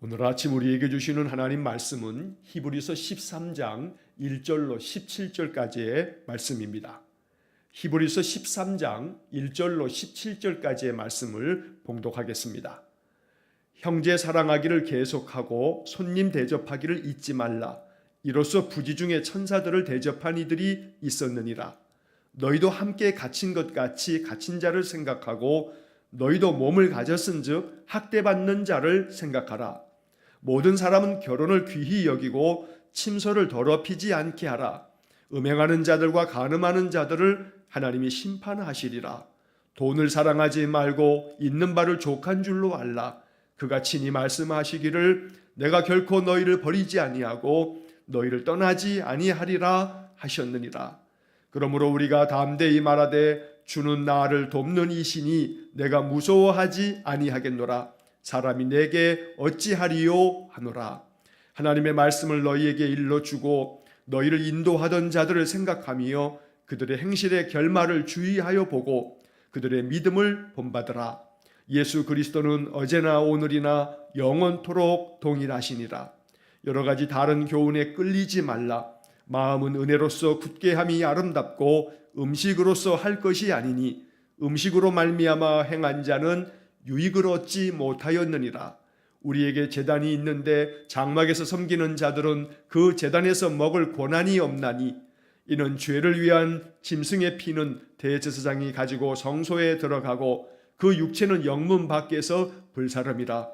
오늘 아침 우리에게 주시는 하나님 말씀은 히브리서 13장 1절로 17절까지의 말씀입니다. 히브리서 13장 1절로 17절까지의 말씀을 봉독하겠습니다. 형제 사랑하기를 계속하고 손님 대접하기를 잊지 말라. 이로써 부지 중에 천사들을 대접한 이들이 있었느니라. 너희도 함께 갇힌 것 같이 갇힌 자를 생각하고 너희도 몸을 가졌은즉 학대받는 자를 생각하라. 모든 사람은 결혼을 귀히 여기고 침소를 더럽히지 않게 하라. 음행하는 자들과 간음하는 자들을 하나님이 심판하시리라. 돈을 사랑하지 말고 있는 바를 족한 줄로 알라. 그가 친히 말씀하시기를 내가 결코 너희를 버리지 아니하고 너희를 떠나지 아니하리라 하셨느니라. 그러므로 우리가 담대히 말하되 주는 나를 돕는 이시니 내가 무서워하지 아니하겠노라. 사람이 내게 어찌하리요 하노라. 하나님의 말씀을 너희에게 일러주고 너희를 인도하던 자들을 생각하며 그들의 행실의 결말을 주의하여 보고 그들의 믿음을 본받으라. 예수 그리스도는 어제나 오늘이나 영원토록 동일하시니라. 여러 가지 다른 교훈에 끌리지 말라. 마음은 은혜로서 굳게함이 아름답고 음식으로서 할 것이 아니니 음식으로 말미암아 행한 자는 유익을 얻지 못하였느니라. 우리에게 제단이 있는데 장막에서 섬기는 자들은 그 제단에서 먹을 권한이 없나니 이는 죄를 위한 짐승의 피는 대제사장이 가지고 성소에 들어가고 그 육체는 영문 밖에서 불사름이라.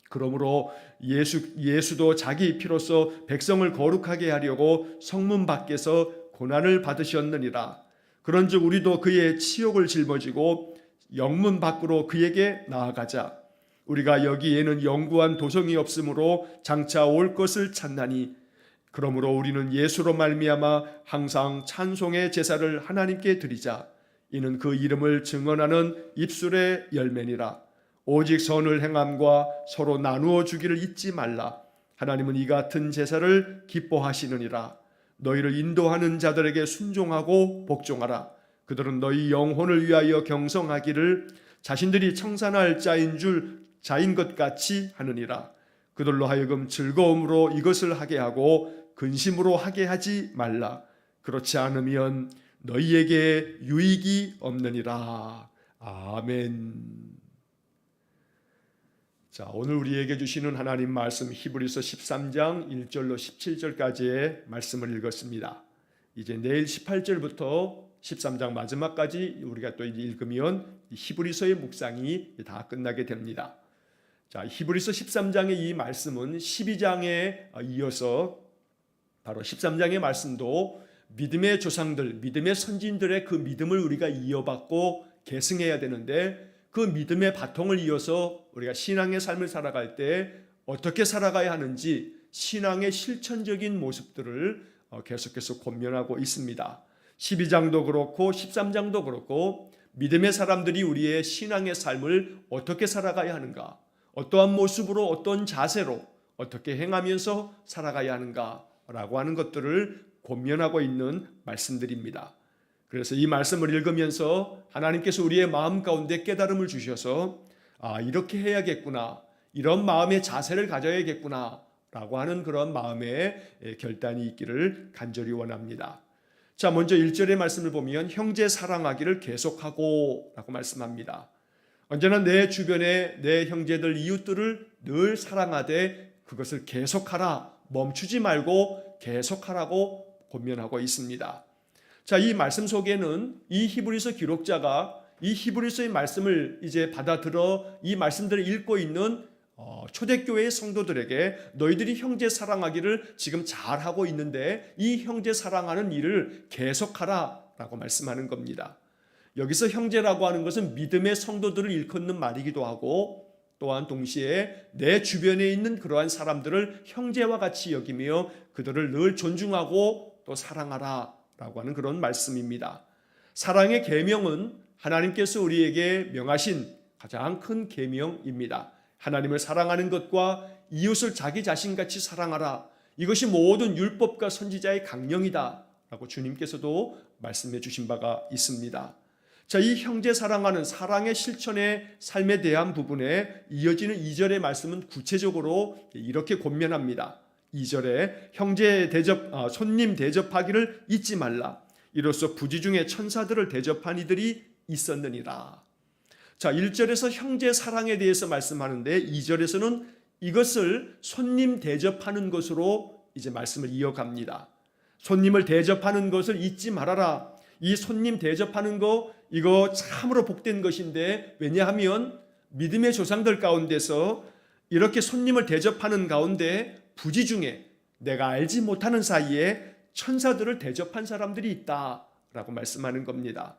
그러므로 예수도 자기 피로써 백성을 거룩하게 하려고 성문 밖에서 고난을 받으셨느니라. 그런즉 우리도 그의 치욕을 짊어지고 영문 밖으로 그에게 나아가자. 우리가 여기에는 영구한 도성이 없으므로 장차 올 것을 찾나니 그러므로 우리는 예수로 말미암아 항상 찬송의 제사를 하나님께 드리자. 이는 그 이름을 증언하는 입술의 열매니라. 오직 선을 행함과 서로 나누어 주기를 잊지 말라. 하나님은 이 같은 제사를 기뻐하시느니라. 너희를 인도하는 자들에게 순종하고 복종하라. 그들은 너희 영혼을 위하여 경성하기를 자신들이 청산할 자인 것 같이 하느니라. 그들로 하여금 즐거움으로 이것을 하게 하고 근심으로 하게 하지 말라. 그렇지 않으면 너희에게 유익이 없느니라. 아멘. 자, 오늘 우리에게 주시는 하나님 말씀 히브리서 13장 1절로 17절까지의 말씀을 읽었습니다. 이제 내일 18절부터 13장 마지막까지 우리가 또 읽으면 히브리서의 묵상이 다 끝나게 됩니다. 자, 히브리서 13장의 이 말씀은 12장에 이어서 바로 13장의 말씀도 믿음의 조상들, 믿음의 선진들의 그 믿음을 우리가 이어받고 계승해야 되는데 그 믿음의 바통을 이어서 우리가 신앙의 삶을 살아갈 때 어떻게 살아가야 하는지 신앙의 실천적인 모습들을 계속해서 권면하고 있습니다. 12장도 그렇고 13장도 그렇고 믿음의 사람들이 우리의 신앙의 삶을 어떻게 살아가야 하는가, 어떠한 모습으로 어떤 자세로 어떻게 행하면서 살아가야 하는가라고 하는 것들을 권면하고 있는 말씀들입니다. 그래서 이 말씀을 읽으면서 하나님께서 우리의 마음 가운데 깨달음을 주셔서 이렇게 해야겠구나, 이런 마음의 자세를 가져야겠구나 라고 하는 그런 마음의 결단이 있기를 간절히 원합니다. 자, 먼저 1절의 말씀을 보면 형제 사랑하기를 계속하고 라고 말씀합니다. 언제나 내 주변에 내 형제들 이웃들을 늘 사랑하되 그것을 계속하라, 멈추지 말고 계속하라고 권면하고 있습니다. 자, 이 말씀 속에는 이 히브리서 기록자가 이 히브리서의 말씀을 이제 받아들어 이 말씀들을 읽고 있는 초대교회의 성도들에게 너희들이 형제 사랑하기를 지금 잘하고 있는데 이 형제 사랑하는 일을 계속하라 라고 말씀하는 겁니다. 여기서 형제라고 하는 것은 믿음의 성도들을 일컫는 말이기도 하고 또한 동시에 내 주변에 있는 그러한 사람들을 형제와 같이 여기며 그들을 늘 존중하고 또 사랑하라 라고 하는 그런 말씀입니다. 사랑의 계명은 하나님께서 우리에게 명하신 가장 큰 계명입니다. 하나님을 사랑하는 것과 이웃을 자기 자신같이 사랑하라. 이것이 모든 율법과 선지자의 강령이다 라고 주님께서도 말씀해 주신 바가 있습니다. 자, 이 형제 사랑하는 사랑의 실천의 삶에 대한 부분에 이어지는 2절의 말씀은 구체적으로 이렇게 권면합니다. 2절에 형제 손님 대접하기를 잊지 말라. 이로써 부지 중에 천사들을 대접한 이들이 있었느니라. 자, 1절에서 형제 사랑에 대해서 말씀하는데 2절에서는 이것을 손님 대접하는 것으로 이제 말씀을 이어갑니다. 손님을 대접하는 것을 잊지 말아라. 이 손님 대접하는 거 이거 참으로 복된 것인데, 왜냐하면 믿음의 조상들 가운데서 이렇게 손님을 대접하는 가운데 부지 중에 내가 알지 못하는 사이에 천사들을 대접한 사람들이 있다라고 말씀하는 겁니다.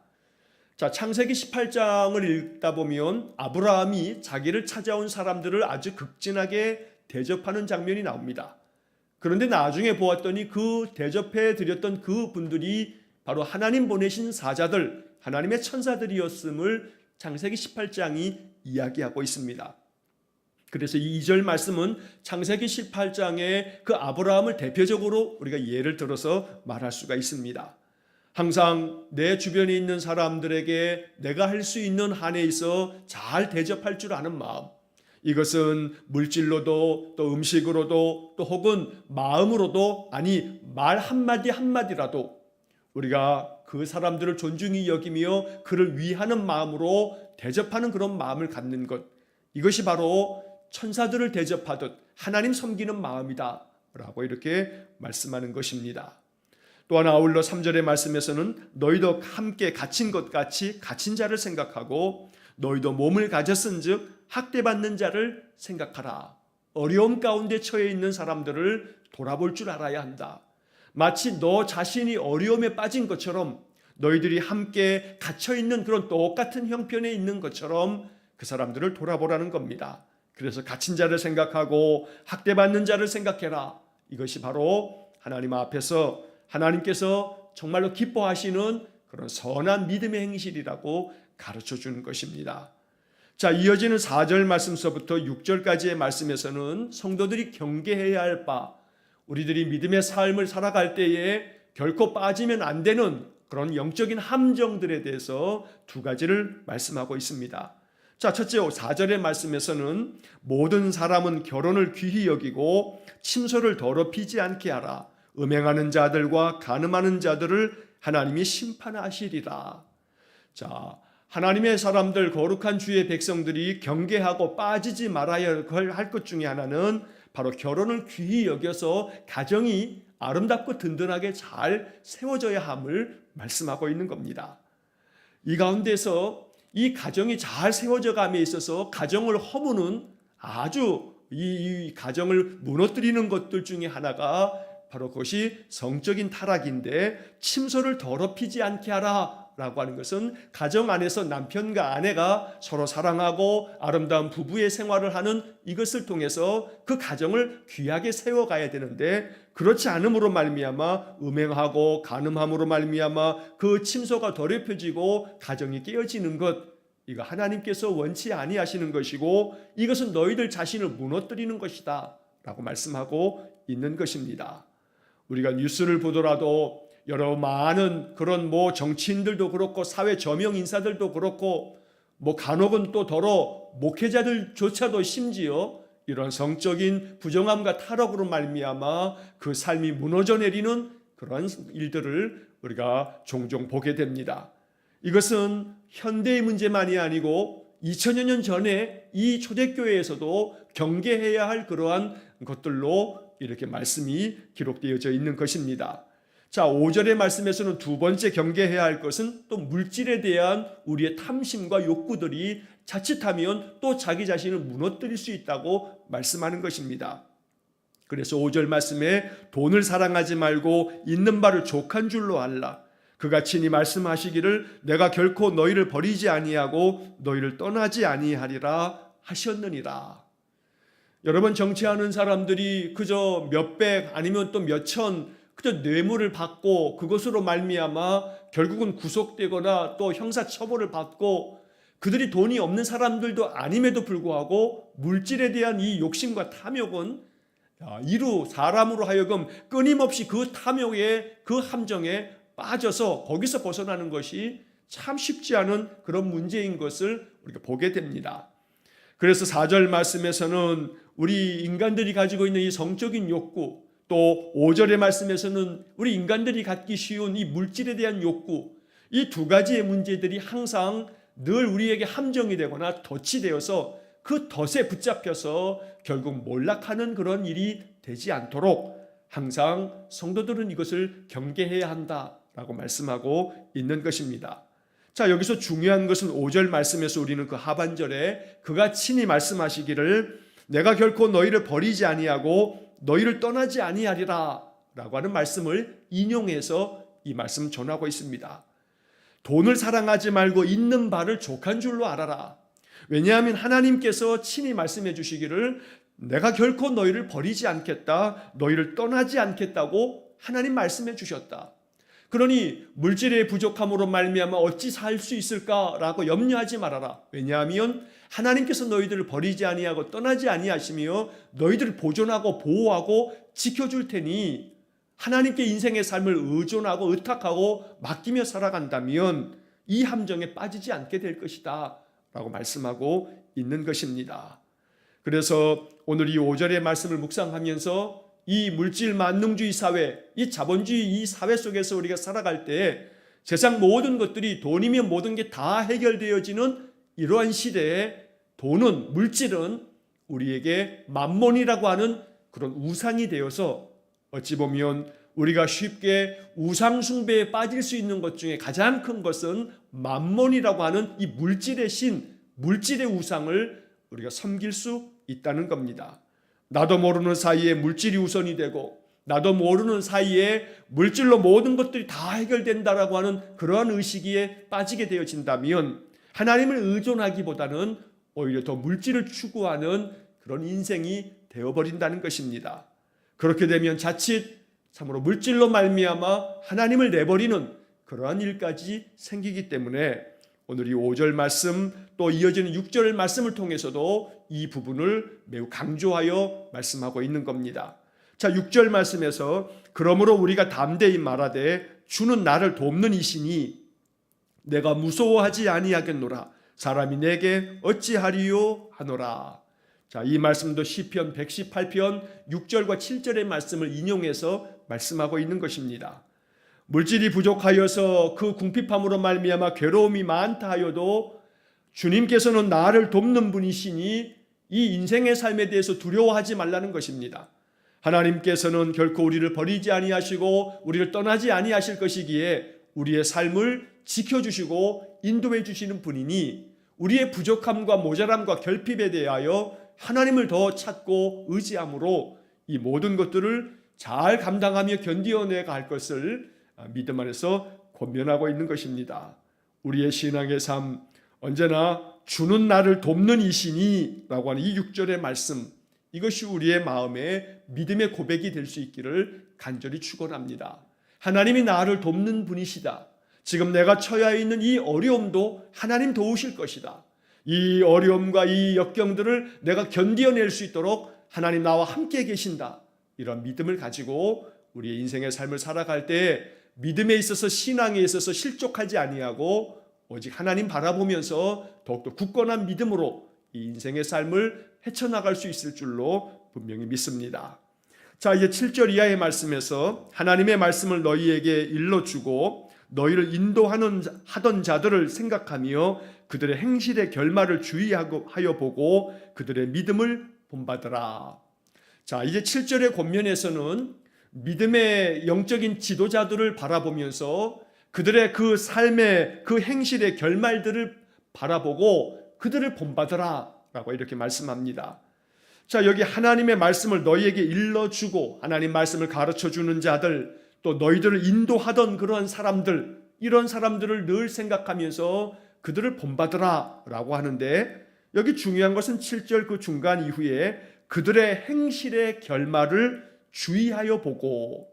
자, 창세기 18장을 읽다 보면 아브라함이 자기를 찾아온 사람들을 아주 극진하게 대접하는 장면이 나옵니다. 그런데 나중에 보았더니 그 대접해 드렸던 그 분들이 바로 하나님 보내신 사자들, 하나님의 천사들이었음을 창세기 18장이 이야기하고 있습니다. 그래서 이 2절 말씀은 창세기 18장의 그 아브라함을 대표적으로 우리가 예를 들어서 말할 수가 있습니다. 항상 내 주변에 있는 사람들에게 내가 할 수 있는 한에 있어 잘 대접할 줄 아는 마음, 이것은 물질로도 또 음식으로도 또 혹은 마음으로도, 아니 말 한마디 한마디라도 우리가 그 사람들을 존중히 여기며 그를 위하는 마음으로 대접하는 그런 마음을 갖는 것, 이것이 바로 천사들을 대접하듯 하나님 섬기는 마음이다 라고 이렇게 말씀하는 것입니다. 또한 아울러 3절의 말씀에서는 너희도 함께 갇힌 것 같이 갇힌 자를 생각하고 너희도 몸을 가졌은즉 학대받는 자를 생각하라. 어려움 가운데 처해 있는 사람들을 돌아볼 줄 알아야 한다. 마치 너 자신이 어려움에 빠진 것처럼, 너희들이 함께 갇혀있는 그런 똑같은 형편에 있는 것처럼 그 사람들을 돌아보라는 겁니다. 그래서 갇힌 자를 생각하고 학대받는 자를 생각해라. 이것이 바로 하나님 앞에서 하나님께서 정말로 기뻐하시는 그런 선한 믿음의 행실이라고 가르쳐 주는 것입니다. 자, 이어지는 4절 말씀서부터 6절까지의 말씀에서는 성도들이 경계해야 할 바, 우리들이 믿음의 삶을 살아갈 때에 결코 빠지면 안 되는 그런 영적인 함정들에 대해서 두 가지를 말씀하고 있습니다. 자, 첫째 4절의 말씀에서는 모든 사람은 결혼을 귀히 여기고 침소를 더럽히지 않게 하라. 음행하는 자들과 간음하는 자들을 하나님이 심판하시리라. 자, 하나님의 사람들, 거룩한 주의 백성들이 경계하고 빠지지 말아야 할 것 중에 하나는 바로 결혼을 귀히 여겨서 가정이 아름답고 든든하게 잘 세워져야 함을 말씀하고 있는 겁니다. 이 가운데서 이 가정이 잘 세워져 감에 있어서 가정을 허무는, 아주 이 가정을 무너뜨리는 것들 중에 하나가 바로 그것이 성적인 타락인데, 침소를 더럽히지 않게 하라 라고 하는 것은 가정 안에서 남편과 아내가 서로 사랑하고 아름다운 부부의 생활을 하는 이것을 통해서 그 가정을 귀하게 세워가야 되는데, 그렇지 않음으로 말미암아 음행하고 간음함으로 말미암아 그 침소가 더럽혀지고 가정이 깨어지는 것, 이거 하나님께서 원치 아니하시는 것이고 이것은 너희들 자신을 무너뜨리는 것이다 라고 말씀하고 있는 것입니다. 우리가 뉴스를 보더라도 여러 많은 그런 정치인들도 그렇고 사회 저명 인사들도 그렇고 간혹은 또 더러 목회자들조차도 심지어 이런 성적인 부정함과 타락으로 말미암아 그 삶이 무너져 내리는 그런 일들을 우리가 종종 보게 됩니다. 이것은 현대의 문제만이 아니고 2000여 년 전에 이 초대교회에서도 경계해야 할 그러한 것들로 이렇게 말씀이 기록되어져 있는 것입니다. 자, 5절의 말씀에서는 두 번째 경계해야 할 것은 또 물질에 대한 우리의 탐심과 욕구들이 자칫하면 또 자기 자신을 무너뜨릴 수 있다고 말씀하는 것입니다. 그래서 5절 말씀에 돈을 사랑하지 말고 있는 바를 족한 줄로 알라. 그가 친히 말씀하시기를 내가 결코 너희를 버리지 아니하고 너희를 떠나지 아니하리라 하셨느니라. 여러분, 정치하는 사람들이 그저 몇백 아니면 또 몇천 그저 뇌물을 받고 그것으로 말미암아 결국은 구속되거나 또 형사처벌을 받고, 그들이 돈이 없는 사람들도 아님에도 불구하고 물질에 대한 이 욕심과 탐욕은 이루 사람으로 하여금 끊임없이 그 탐욕의 그 함정에 빠져서 거기서 벗어나는 것이 참 쉽지 않은 그런 문제인 것을 우리가 보게 됩니다. 그래서 4절 말씀에서는 우리 인간들이 가지고 있는 이 성적인 욕구, 또 5절의 말씀에서는 우리 인간들이 갖기 쉬운 이 물질에 대한 욕구, 이 두 가지의 문제들이 항상 늘 우리에게 함정이 되거나 덫이 되어서 그 덫에 붙잡혀서 결국 몰락하는 그런 일이 되지 않도록 항상 성도들은 이것을 경계해야 한다라고 말씀하고 있는 것입니다. 자, 여기서 중요한 것은 5절 말씀에서 우리는 그 하반절에 그가 친히 말씀하시기를 내가 결코 너희를 버리지 아니하고 너희를 떠나지 아니하리라 라고 하는 말씀을 인용해서 이 말씀을 전하고 있습니다. 돈을 사랑하지 말고 있는 바를 족한 줄로 알아라. 왜냐하면 하나님께서 친히 말씀해 주시기를 내가 결코 너희를 버리지 않겠다, 너희를 떠나지 않겠다고 하나님 말씀해 주셨다. 그러니 물질의 부족함으로 말미암아 어찌 살 수 있을까라고 염려하지 말아라. 왜냐하면 하나님께서 너희들을 버리지 아니하고 떠나지 아니하시며 너희들을 보존하고 보호하고 지켜줄 테니 하나님께 인생의 삶을 의존하고 의탁하고 맡기며 살아간다면 이 함정에 빠지지 않게 될 것이다 라고 말씀하고 있는 것입니다. 그래서 오늘 이 5절의 말씀을 묵상하면서 이 물질 만능주의 사회, 이 자본주의 이 사회 속에서 우리가 살아갈 때 세상 모든 것들이 돈이면 모든 게 다 해결되어지는 이러한 시대에 돈은, 물질은 우리에게 만몬이라고 하는 그런 우상이 되어서 어찌 보면 우리가 쉽게 우상 숭배에 빠질 수 있는 것 중에 가장 큰 것은 만몬이라고 하는 이 물질의 신, 물질의 우상을 우리가 섬길 수 있다는 겁니다. 나도 모르는 사이에 물질이 우선이 되고 나도 모르는 사이에 물질로 모든 것들이 다 해결된다라고 하는 그러한 의식에 빠지게 되어진다면 하나님을 의존하기보다는 오히려 더 물질을 추구하는 그런 인생이 되어버린다는 것입니다. 그렇게 되면 자칫 참으로 물질로 말미암아 하나님을 내버리는 그러한 일까지 생기기 때문에 오늘 이 5절 말씀 또 이어지는 6절 말씀을 통해서도 이 부분을 매우 강조하여 말씀하고 있는 겁니다. 자, 6절 말씀에서 그러므로 우리가 담대히 말하되 주는 나를 돕는 이시니 내가 무서워하지 아니하겠노라. 사람이 내게 어찌하리요 하노라. 자, 이 말씀도 시편 118편 6절과 7절의 말씀을 인용해서 말씀하고 있는 것입니다. 물질이 부족하여서 그 궁핍함으로 말미암아 괴로움이 많다 하여도 주님께서는 나를 돕는 분이시니 이 인생의 삶에 대해서 두려워하지 말라는 것입니다. 하나님께서는 결코 우리를 버리지 아니하시고 우리를 떠나지 아니하실 것이기에 우리의 삶을 지켜주시고 인도해 주시는 분이니 우리의 부족함과 모자람과 결핍에 대하여 하나님을 더 찾고 의지함으로 이 모든 것들을 잘 감당하며 견디어내야 할 것을 믿음 안에서 권면하고 있는 것입니다. 우리의 신앙의 삶 언제나 주는 나를 돕는 이시니 라고 하는 이 6절의 말씀, 이것이 우리의 마음에 믿음의 고백이 될 수 있기를 간절히 축원합니다. 하나님이 나를 돕는 분이시다. 지금 내가 처해 있는 이 어려움도 하나님 도우실 것이다. 이 어려움과 이 역경들을 내가 견디어낼 수 있도록 하나님 나와 함께 계신다. 이런 믿음을 가지고 우리의 인생의 삶을 살아갈 때 믿음에 있어서 신앙에 있어서 실족하지 아니하고 오직 하나님 바라보면서 더욱더 굳건한 믿음으로 이 인생의 삶을 헤쳐나갈 수 있을 줄로 분명히 믿습니다. 자, 이제 7절 이하의 말씀에서 하나님의 말씀을 너희에게 일러주고 너희를 인도하던 자들을 생각하며 그들의 행실의 결말을 주의하여 보고 그들의 믿음을 본받으라. 자, 이제 7절의 권면에서는 믿음의 영적인 지도자들을 바라보면서 그들의 그 삶의 그 행실의 결말들을 바라보고 그들을 본받으라 라고 이렇게 말씀합니다. 자, 여기 하나님의 말씀을 너희에게 일러주고 하나님 말씀을 가르쳐주는 자들, 또 너희들을 인도하던 그러한 사람들, 이런 사람들을 늘 생각하면서 그들을 본받으라 라고 하는데, 여기 중요한 것은 7절 그 중간 이후에 그들의 행실의 결말을 주의하여 보고,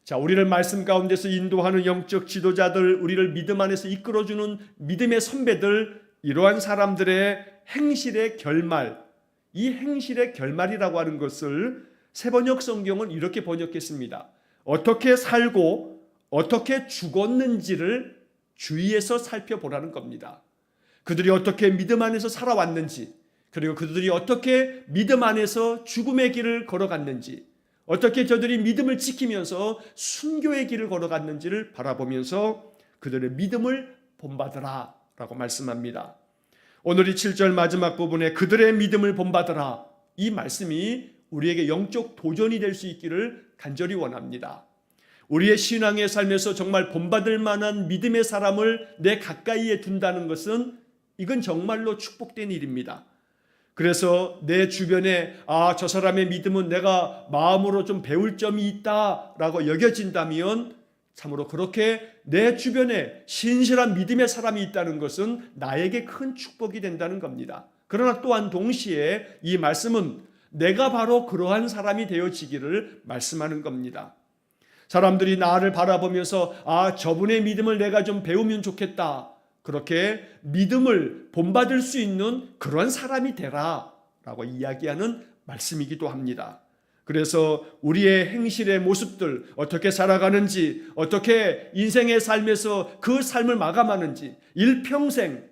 자, 우리를 말씀 가운데서 인도하는 영적 지도자들, 우리를 믿음 안에서 이끌어주는 믿음의 선배들, 이러한 사람들의 행실의 결말, 이 행실의 결말이라고 하는 것을 새번역 성경은 이렇게 번역했습니다. 어떻게 살고 어떻게 죽었는지를 주위에서 살펴보라는 겁니다. 그들이 어떻게 믿음 안에서 살아왔는지, 그리고 그들이 어떻게 믿음 안에서 죽음의 길을 걸어갔는지, 어떻게 저들이 믿음을 지키면서 순교의 길을 걸어갔는지를 바라보면서 그들의 믿음을 본받으라 라고 말씀합니다. 오늘 이 7절 마지막 부분에 그들의 믿음을 본받으라, 이 말씀이 우리에게 영적 도전이 될 수 있기를 간절히 원합니다. 우리의 신앙의 삶에서 정말 본받을 만한 믿음의 사람을 내 가까이에 둔다는 것은 이건 정말로 축복된 일입니다. 그래서 내 주변에 저 사람의 믿음은 내가 마음으로 좀 배울 점이 있다라고 여겨진다면 참으로 그렇게 내 주변에 신실한 믿음의 사람이 있다는 것은 나에게 큰 축복이 된다는 겁니다. 그러나 또한 동시에 이 말씀은 내가 바로 그러한 사람이 되어지기를 말씀하는 겁니다. 사람들이 나를 바라보면서 저분의 믿음을 내가 좀 배우면 좋겠다, 그렇게 믿음을 본받을 수 있는 그런 사람이 되라 라고 이야기하는 말씀이기도 합니다. 그래서 우리의 행실의 모습들, 어떻게 살아가는지, 어떻게 인생의 삶에서 그 삶을 마감하는지, 일평생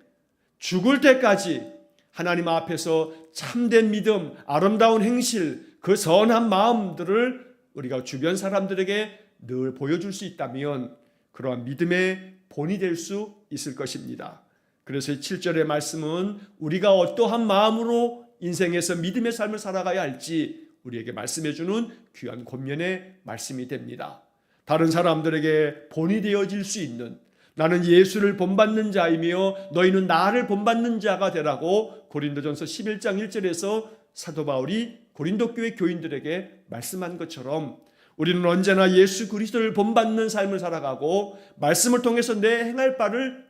죽을 때까지 하나님 앞에서 참된 믿음, 아름다운 행실, 그 선한 마음들을 우리가 주변 사람들에게 늘 보여줄 수 있다면 그러한 믿음의 본이 될 수 있을 것입니다. 그래서 7절의 말씀은 우리가 어떠한 마음으로 인생에서 믿음의 삶을 살아가야 할지 우리에게 말씀해 주는 귀한 권면의 말씀이 됩니다. 다른 사람들에게 본이 되어질 수 있는, 나는 예수를 본받는 자이며 너희는 나를 본받는 자가 되라고 고린도전서 11장 1절에서 사도 바울이 고린도 교회 교인들에게 말씀한 것처럼 우리는 언제나 예수 그리스도를 본받는 삶을 살아가고 말씀을 통해서 내 행할 바를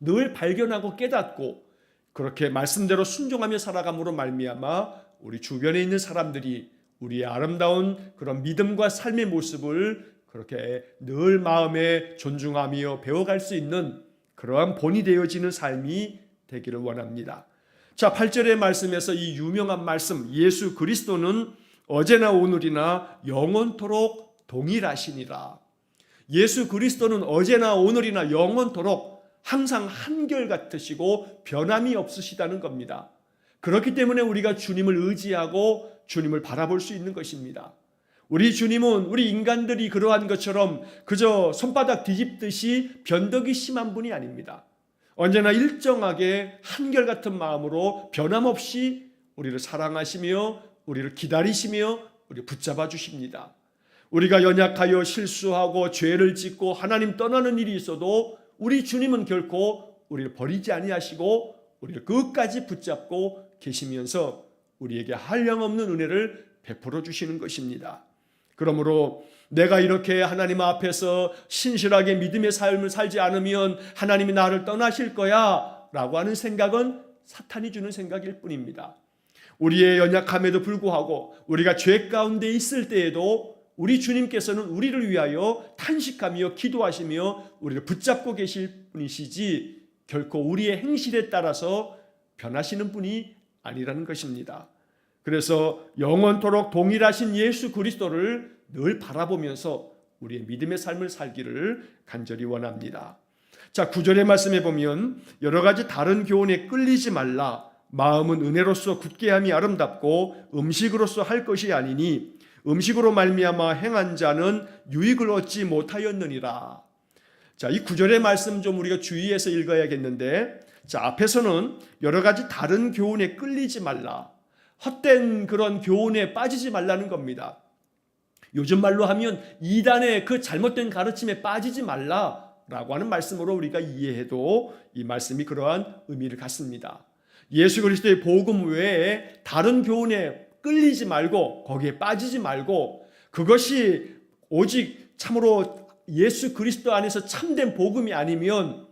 늘 발견하고 깨닫고 그렇게 말씀대로 순종하며 살아감으로 말미암아 우리 주변에 있는 사람들이 우리의 아름다운 그런 믿음과 삶의 모습을 그렇게 늘 마음에 존중하며 배워갈 수 있는 그러한 본이 되어지는 삶이 되기를 원합니다. 자, 8절의 말씀에서 이 유명한 말씀, 예수 그리스도는 어제나 오늘이나 영원토록 동일하시니라. 예수 그리스도는 어제나 오늘이나 영원토록 항상 한결같으시고 변함이 없으시다는 겁니다. 그렇기 때문에 우리가 주님을 의지하고 주님을 바라볼 수 있는 것입니다. 우리 주님은 우리 인간들이 그러한 것처럼 그저 손바닥 뒤집듯이 변덕이 심한 분이 아닙니다. 언제나 일정하게 한결같은 마음으로 변함없이 우리를 사랑하시며 우리를 기다리시며 우리를 붙잡아 주십니다. 우리가 연약하여 실수하고 죄를 짓고 하나님 떠나는 일이 있어도 우리 주님은 결코 우리를 버리지 아니하시고 우리를 끝까지 붙잡고 계시면서 우리에게 한량없는 은혜를 베풀어 주시는 것입니다. 그러므로 내가 이렇게 하나님 앞에서 신실하게 믿음의 삶을 살지 않으면 하나님이 나를 떠나실 거야 라고 하는 생각은 사탄이 주는 생각일 뿐입니다. 우리의 연약함에도 불구하고 우리가 죄 가운데 있을 때에도 우리 주님께서는 우리를 위하여 탄식하며 기도하시며 우리를 붙잡고 계실 분이시지 결코 우리의 행실에 따라서 변하시는 분이 아니라는 것입니다. 그래서 영원토록 동일하신 예수 그리스도를 늘 바라보면서 우리의 믿음의 삶을 살기를 간절히 원합니다. 자, 9절의 말씀에 보면 여러 가지 다른 교훈에 끌리지 말라. 마음은 은혜로서 굳게 함이 아름답고 음식으로서 할 것이 아니니 음식으로 말미암아 행한 자는 유익을 얻지 못하였느니라. 자, 이 9절의 말씀 좀 우리가 주의해서 읽어야겠는데, 자, 앞에서는 여러 가지 다른 교훈에 끌리지 말라, 헛된 그런 교훈에 빠지지 말라는 겁니다. 요즘 말로 하면 이단의 그 잘못된 가르침에 빠지지 말라라고 하는 말씀으로 우리가 이해해도 이 말씀이 그러한 의미를 갖습니다. 예수 그리스도의 복음 외에 다른 교훈에 끌리지 말고 거기에 빠지지 말고 그것이 오직 참으로 예수 그리스도 안에서 참된 복음이 아니면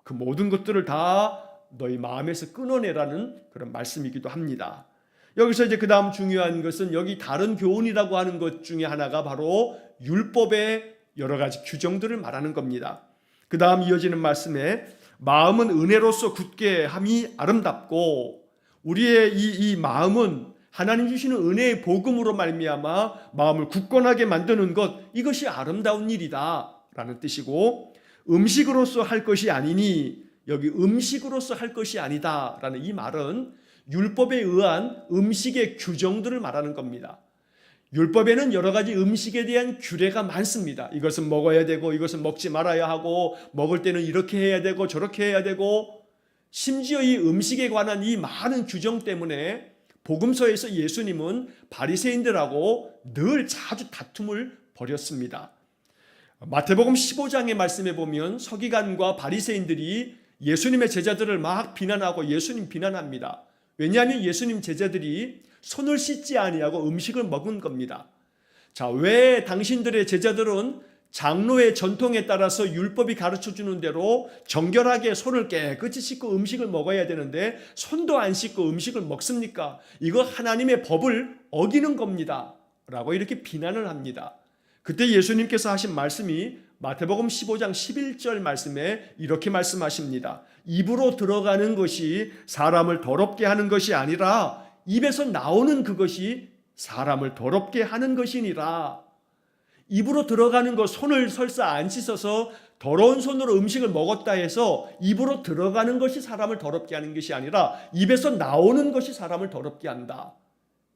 그 모든 것들을 다 너희 마음에서 끊어내라는 그런 말씀이기도 합니다. 여기서 이제 그 다음 중요한 것은 여기 다른 교훈이라고 하는 것 중에 하나가 바로 율법의 여러 가지 규정들을 말하는 겁니다. 그 다음 이어지는 말씀에 마음은 은혜로서 굳게 함이 아름답고, 우리의 이 마음은 하나님 주시는 은혜의 복음으로 말미암아 마음을 굳건하게 만드는 것, 이것이 아름다운 일이다 라는 뜻이고, 음식으로서 할 것이 아니니, 여기 음식으로서 할 것이 아니다라는 이 말은 율법에 의한 음식의 규정들을 말하는 겁니다. 율법에는 여러 가지 음식에 대한 규례가 많습니다. 이것은 먹어야 되고 이것은 먹지 말아야 하고, 먹을 때는 이렇게 해야 되고 저렇게 해야 되고, 심지어 이 음식에 관한 이 많은 규정 때문에 복음서에서 예수님은 바리새인들하고 늘 자주 다툼을 벌였습니다. 마태복음 15장의 말씀에 보면 서기관과 바리새인들이 예수님의 제자들을 막 비난하고 예수님 비난합니다. 왜냐하면 예수님 제자들이 손을 씻지 아니하고 음식을 먹은 겁니다. 자, 왜 당신들의 제자들은 장로의 전통에 따라서 율법이 가르쳐주는 대로 정결하게 손을 깨끗이 씻고 음식을 먹어야 되는데 손도 안 씻고 음식을 먹습니까? 이거 하나님의 법을 어기는 겁니다 라고 이렇게 비난을 합니다. 그때 예수님께서 하신 말씀이 마태복음 15장 11절 말씀에 이렇게 말씀하십니다. 입으로 들어가는 것이 사람을 더럽게 하는 것이 아니라 입에서 나오는 그것이 사람을 더럽게 하는 것이니라. 입으로 들어가는 것, 손을 설사 안 씻어서 더러운 손으로 음식을 먹었다 해서 입으로 들어가는 것이 사람을 더럽게 하는 것이 아니라 입에서 나오는 것이 사람을 더럽게 한다.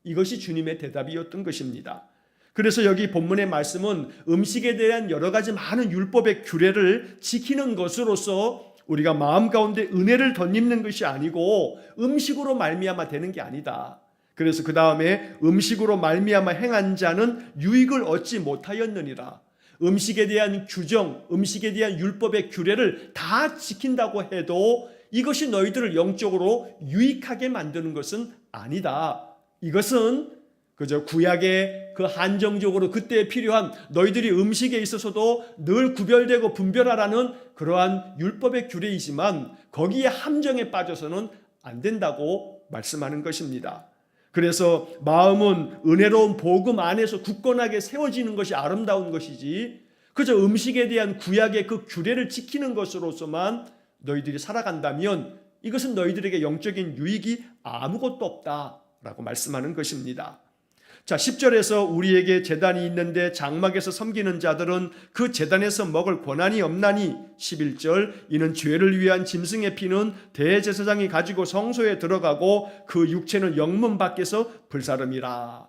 이것이 주님의 대답이었던 것입니다. 그래서 여기 본문의 말씀은 음식에 대한 여러 가지 많은 율법의 규례를 지키는 것으로서 우리가 마음 가운데 은혜를 덧입는 것이 아니고 음식으로 말미암아 되는 게 아니다. 그래서 그 다음에 음식으로 말미암아 행한 자는 유익을 얻지 못하였느니라. 음식에 대한 규정, 음식에 대한 율법의 규례를 다 지킨다고 해도 이것이 너희들을 영적으로 유익하게 만드는 것은 아니다. 이것은 그저 구약에 그 한정적으로 그때에 필요한 너희들이 음식에 있어서도 늘 구별되고 분별하라는 그러한 율법의 규례이지만 거기에 함정에 빠져서는 안 된다고 말씀하는 것입니다. 그래서 마음은 은혜로운 복음 안에서 굳건하게 세워지는 것이 아름다운 것이지 그저 음식에 대한 구약의 그 규례를 지키는 것으로서만 너희들이 살아간다면 이것은 너희들에게 영적인 유익이 아무것도 없다라고 말씀하는 것입니다. 자, 10절에서 우리에게 제단이 있는데 장막에서 섬기는 자들은 그 제단에서 먹을 권한이 없나니 11절 이는 죄를 위한 짐승의 피는 대제사장이 가지고 성소에 들어가고 그 육체는 영문 밖에서 불사름이라.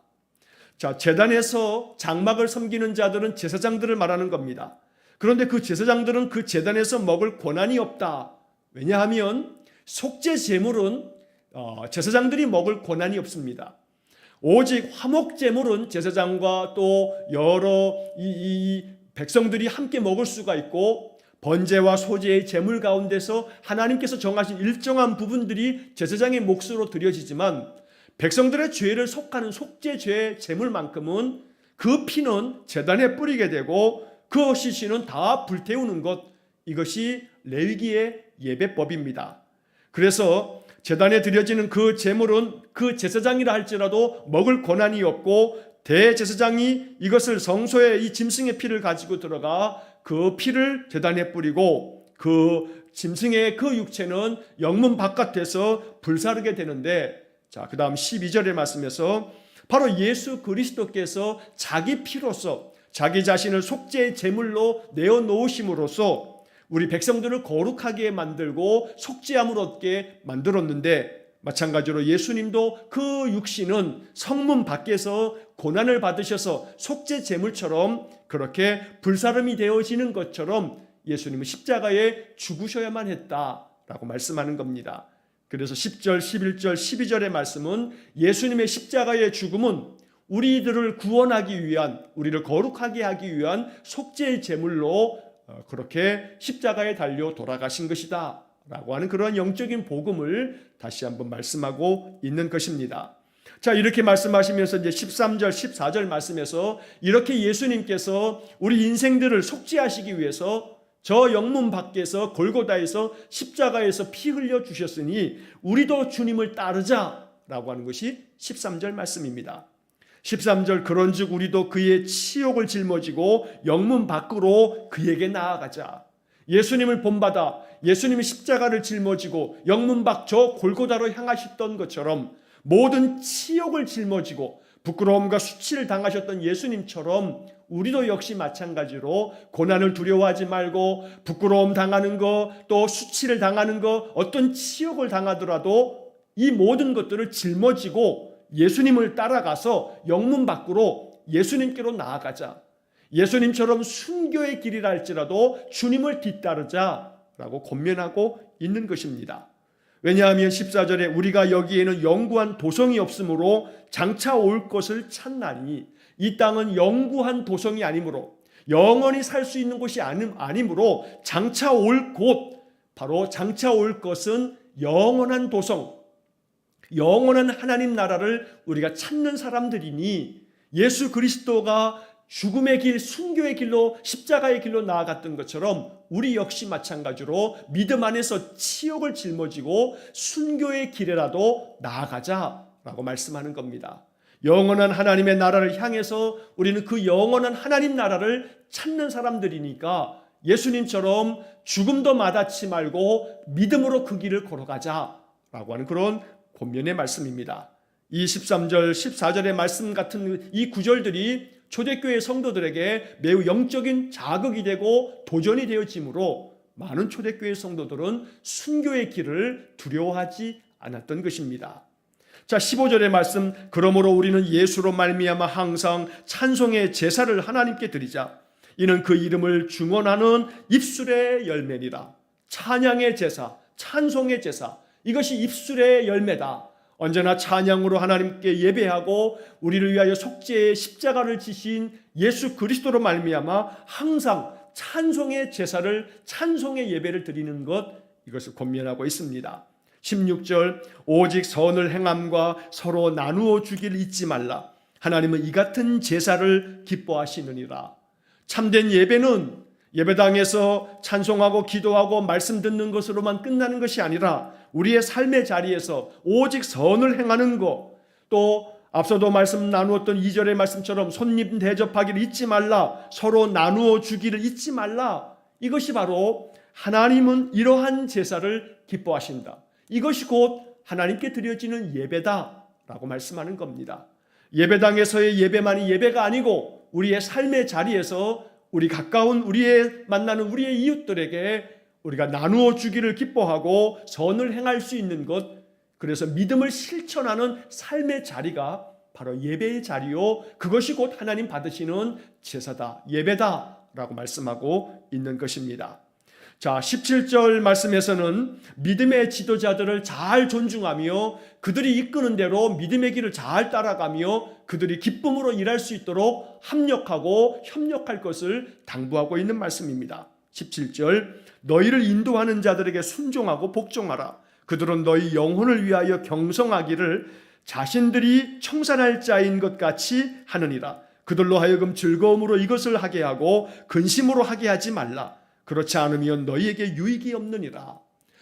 자, 제단에서 장막을 섬기는 자들은 제사장들을 말하는 겁니다. 그런데 그 제사장들은 그 제단에서 먹을 권한이 없다. 왜냐하면 속죄 제물은 제사장들이 먹을 권한이 없습니다. 오직 화목제물은 제사장과 또 여러 이 백성들이 함께 먹을 수가 있고 번제와 소제의 제물 가운데서 하나님께서 정하신 일정한 부분들이 제사장의 몫으로 드려지지만 백성들의 죄를 속하는 속죄죄 제물만큼은 그 피는 제단에 뿌리게 되고 그 시신은 다 불태우는 것, 이것이 레위기의 예배법입니다. 그래서 제단에 드려지는 그 제물은 그 제사장이라 할지라도 먹을 권한이 없고 대제사장이 이것을 성소에 이 짐승의 피를 가지고 들어가 그 피를 제단에 뿌리고 그 짐승의 그 육체는 영문 바깥에서 불사르게 되는데, 자, 그 다음 12절의 말씀에서 바로 예수 그리스도께서 자기 피로서 자기 자신을 속죄의 제물로 내어놓으심으로써 우리 백성들을 거룩하게 만들고 속죄함을 얻게 만들었는데, 마찬가지로 예수님도 그 육신은 성문 밖에서 고난을 받으셔서 속죄 제물처럼 그렇게 불사름이 되어지는 것처럼 예수님은 십자가에 죽으셔야만 했다라고 말씀하는 겁니다. 그래서 10절, 11절, 12절의 말씀은 예수님의 십자가의 죽음은 우리들을 구원하기 위한, 우리를 거룩하게 하기 위한 속죄의 제물로 그렇게 십자가에 달려 돌아가신 것이다 라고 하는 그러한 영적인 복음을 다시 한번 말씀하고 있는 것입니다. 자, 이렇게 말씀하시면서 이제 13절, 14절 말씀에서 이렇게 예수님께서 우리 인생들을 속죄하시기 위해서 저 영문 밖에서 골고다에서 십자가에서 피 흘려 주셨으니 우리도 주님을 따르자라고 하는 것이 13절 말씀입니다. 13절 그런즉 우리도 그의 치욕을 짊어지고 영문 밖으로 그에게 나아가자. 예수님을 본받아 예수님이 십자가를 짊어지고 영문 밖 저 골고다로 향하셨던 것처럼 모든 치욕을 짊어지고 부끄러움과 수치를 당하셨던 예수님처럼 우리도 역시 마찬가지로 고난을 두려워하지 말고 부끄러움 당하는 거, 또 수치를 당하는 거, 어떤 치욕을 당하더라도 이 모든 것들을 짊어지고 예수님을 따라가서 영문 밖으로 예수님께로 나아가자. 예수님처럼 순교의 길이라 할지라도 주님을 뒤따르자라고 권면하고 있는 것입니다. 왜냐하면 14절에 우리가 여기에는 영구한 도성이 없으므로 장차 올 것을 찾나니, 이 땅은 영구한 도성이 아니므로 영원히 살 수 있는 곳이 아니므로 장차 올 곳, 바로 장차 올 것은 영원한 도성, 영원한 하나님 나라를 우리가 찾는 사람들이니, 예수 그리스도가 죽음의 길, 순교의 길로, 십자가의 길로 나아갔던 것처럼 우리 역시 마찬가지로 믿음 안에서 치욕을 짊어지고 순교의 길에라도 나아가자라고 말씀하는 겁니다. 영원한 하나님의 나라를 향해서 우리는 그 영원한 하나님 나라를 찾는 사람들이니까 예수님처럼 죽음도 마다치 말고 믿음으로 그 길을 걸어가자라고 하는 그런 권면의 말씀입니다. 이 13절, 14절의 말씀 같은 이 구절들이 초대교회 성도들에게 매우 영적인 자극이 되고 도전이 되어지므로 많은 초대교회 성도들은 순교의 길을 두려워하지 않았던 것입니다. 자, 15절의 말씀, 그러므로 우리는 예수로 말미암아 항상 찬송의 제사를 하나님께 드리자. 이는 그 이름을 중언하는 입술의 열매니라. 찬양의 제사, 찬송의 제사, 이것이 입술의 열매다. 언제나 찬양으로 하나님께 예배하고 우리를 위하여 속죄의 십자가를 지신 예수 그리스도로 말미암아 항상 찬송의 제사를, 찬송의 예배를 드리는 것, 이것을 권면하고 있습니다. 16절, 오직 선을 행함과 서로 나누어 주기를 잊지 말라. 하나님은 이 같은 제사를 기뻐하시느니라. 참된 예배는 예배당에서 찬송하고 기도하고 말씀 듣는 것으로만 끝나는 것이 아니라 우리의 삶의 자리에서 오직 선을 행하는 것, 또 앞서도 말씀 나누었던 2절의 말씀처럼 손님 대접하기를 잊지 말라, 서로 나누어 주기를 잊지 말라. 이것이 바로 하나님은 이러한 제사를 기뻐하신다, 이것이 곧 하나님께 드려지는 예배다라고 말씀하는 겁니다. 예배당에서의 예배만이 예배가 아니고 우리의 삶의 자리에서 우리 가까운 우리의 만나는 우리의 이웃들에게 우리가 나누어 주기를 기뻐하고 선을 행할 수 있는 것, 그래서 믿음을 실천하는 삶의 자리가 바로 예배의 자리요, 그것이 곧 하나님 받으시는 제사다, 예배다라고 말씀하고 있는 것입니다. 자, 17절 말씀에서는 믿음의 지도자들을 잘 존중하며 그들이 이끄는 대로 믿음의 길을 잘 따라가며 그들이 기쁨으로 일할 수 있도록 합력하고 협력할 것을 당부하고 있는 말씀입니다. 17절, 너희를 인도하는 자들에게 순종하고 복종하라. 그들은 너희 영혼을 위하여 경성하기를 자신들이 청산할 자인 것 같이 하느니라. 그들로 하여금 즐거움으로 이것을 하게 하고 근심으로 하게 하지 말라. 그렇지 않으면 너희에게 유익이 없느니라.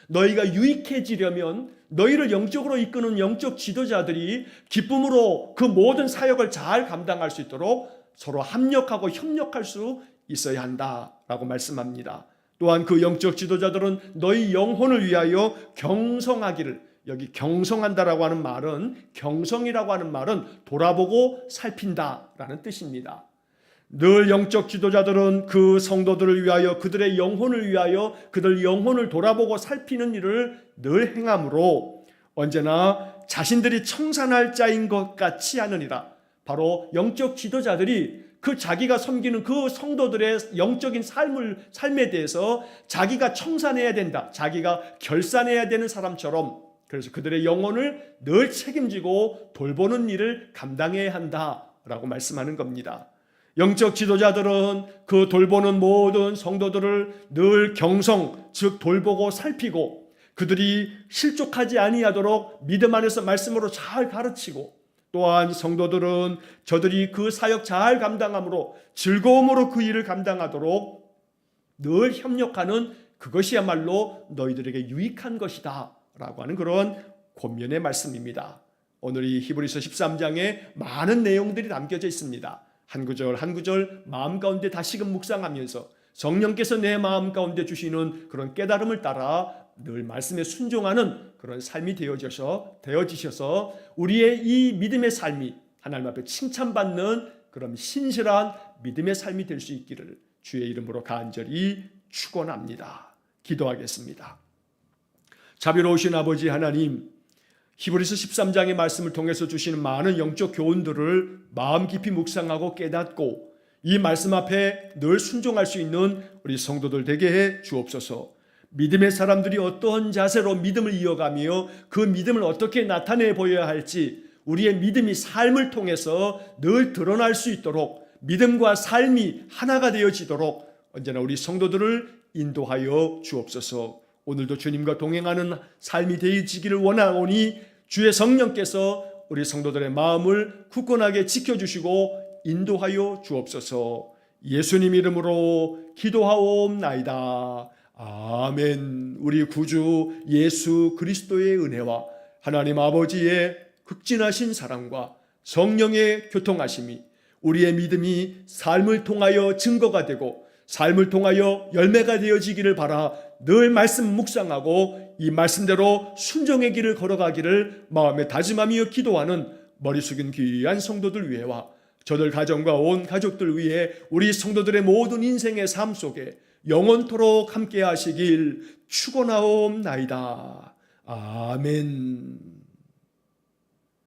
너희가 유익해지려면 너희를 영적으로 이끄는 영적 지도자들이 기쁨으로 그 모든 사역을 잘 감당할 수 있도록 서로 합력하고 협력할 수 있어야 한다라고 말씀합니다. 또한 그 영적 지도자들은 너희 영혼을 위하여 경성하기를, 여기 경성한다라고 하는 말은, 경성이라고 하는 말은 돌아보고 살핀다라는 뜻입니다. 늘 영적 지도자들은 그 성도들을 위하여, 그들의 영혼을 위하여 그들 영혼을 돌아보고 살피는 일을 늘 행함으로 언제나 자신들이 청산할 자인 것 같이 하느니라. 바로 영적 지도자들이 그 자기가 섬기는 그 성도들의 영적인 삶에 대해서 자기가 청산해야 된다, 자기가 결산해야 되는 사람처럼, 그래서 그들의 영혼을 늘 책임지고 돌보는 일을 감당해야 한다라고 말씀하는 겁니다. 영적 지도자들은 그 돌보는 모든 성도들을 늘 경성, 즉 돌보고 살피고 그들이 실족하지 아니하도록 믿음 안에서 말씀으로 잘 가르치고, 또한 성도들은 저들이 그 사역 잘 감당함으로 즐거움으로 그 일을 감당하도록 늘 협력하는, 그것이야말로 너희들에게 유익한 것이다 라고 하는 그런 권면의 말씀입니다. 오늘 이 히브리서 13장에 많은 내용들이 담겨져 있습니다. 한 구절 한 구절 마음 가운데 다시금 묵상하면서 성령께서 내 마음 가운데 주시는 그런 깨달음을 따라 늘 말씀에 순종하는 그런 삶이 되어지셔서 우리의 이 믿음의 삶이 하나님 앞에 칭찬받는 그런 신실한 믿음의 삶이 될 수 있기를 주의 이름으로 간절히 축원합니다. 기도하겠습니다. 자비로우신 아버지 하나님, 히브리서 13장의 말씀을 통해서 주시는 많은 영적 교훈들을 마음 깊이 묵상하고 깨닫고 이 말씀 앞에 늘 순종할 수 있는 우리 성도들 되게 해 주옵소서. 믿음의 사람들이 어떠한 자세로 믿음을 이어가며 그 믿음을 어떻게 나타내 보여야 할지 우리의 믿음이 삶을 통해서 늘 드러날 수 있도록 믿음과 삶이 하나가 되어지도록 언제나 우리 성도들을 인도하여 주옵소서. 오늘도 주님과 동행하는 삶이 되어지기를 원하오니 주의 성령께서 우리 성도들의 마음을 굳건하게 지켜주시고 인도하여 주옵소서. 예수님 이름으로 기도하옵나이다. 아멘. 우리 구주 예수 그리스도의 은혜와 하나님 아버지의 극진하신 사랑과 성령의 교통하심이 우리의 믿음이 삶을 통하여 증거가 되고 삶을 통하여 열매가 되어지기를 바라 늘 말씀 묵상하고 이 말씀대로 순종의 길을 걸어가기를 마음에 다짐하며 기도하는 머리 숙인 귀한 성도들 위해와 저들 가정과 온 가족들 위해 우리 성도들의 모든 인생의 삶 속에 영원토록 함께 하시길 축원하옵나이다. 아멘.